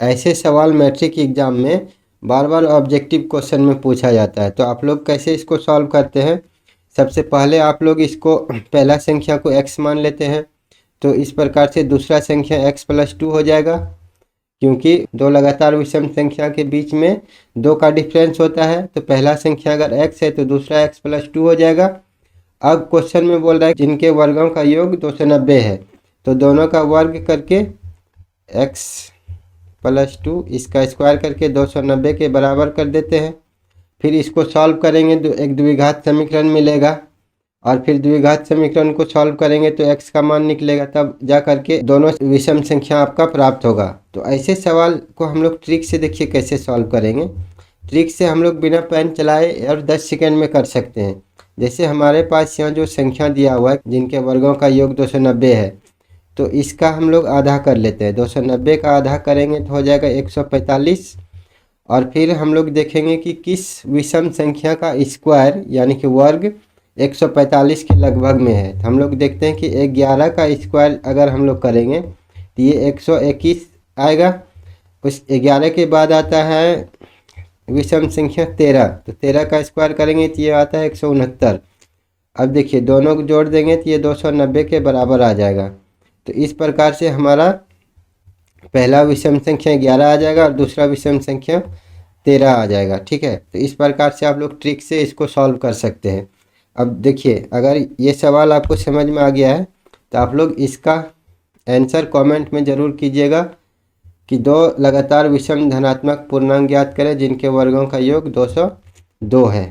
ऐसे सवाल matric exam में बार बार ऑब्जेक्टिव क्वेश्चन में पूछा जाता है। तो आप लोग कैसे इसको सॉल्व करते हैं, सबसे पहले आप लोग इसको पहला संख्या को x मान लेते हैं। तो इस प्रकार से दूसरा संख्या x+2 हो जाएगा, क्योंकि दो लगातार विषम संख्या के बीच में 2 का डिफरेंस होता है। तो पहला संख्या अगर x है तो दूसरा x+2 हो जाएगा। अब क्वेश्चन में बोल रहा है जिनके वर्गों का योग 290 है, तो दोनों का वर्ग करके x+2 इसका स्क्वायर करके 290 के बराबर कर देते हैं। फिर इसको सॉल्व करेंगे तो एक द्विघात समीकरण मिलेगा, और फिर द्विघात समीकरण को सॉल्व करेंगे तो x का मान निकलेगा, तब जा करके दोनों विषम संख्या आपका प्राप्त होगा। तो ऐसे सवाल को हम लोग ट्रिक से देखिए कैसे सॉल्व करेंगे। ट्रिक से हम लोग बिना पेन चलाए और 10 सेकेंड में कर सकते हैं। जैसे हमारे पास यहाँ जो संख्या दिया हुआ है जिनके वर्गों का योग 290 है, तो इसका हम लोग आधा कर लेते हैं। 290 का आधा करेंगे तो हो जाएगा 145। और फिर हम लोग देखेंगे कि किस विषम संख्या का स्क्वायर यानी कि वर्ग 145 के लगभग में है। तो हम लोग देखते हैं कि 11 का स्क्वायर अगर हम लोग करेंगे तो ये 121 आएगा। उस 11 के बाद आता है विषम संख्या 13, तो 13 का स्क्वायर करेंगे तो ये आता है 169। अब देखिए दोनों को जोड़ देंगे तो ये 290 के बराबर आ जाएगा। तो इस प्रकार से हमारा पहला विषम संख्या 11 आ जाएगा और दूसरा विषम संख्या 13 आ जाएगा। ठीक है, तो इस प्रकार से आप लोग ट्रिक से इसको सॉल्व कर सकते हैं। अब देखिए अगर ये सवाल आपको समझ में आ गया है तो आप लोग इसका आंसर कमेंट में ज़रूर कीजिएगा कि 2 लगातार विषम धनात्मक पूर्णांक ज्ञात करें जिनके वर्गों का योग 202 है।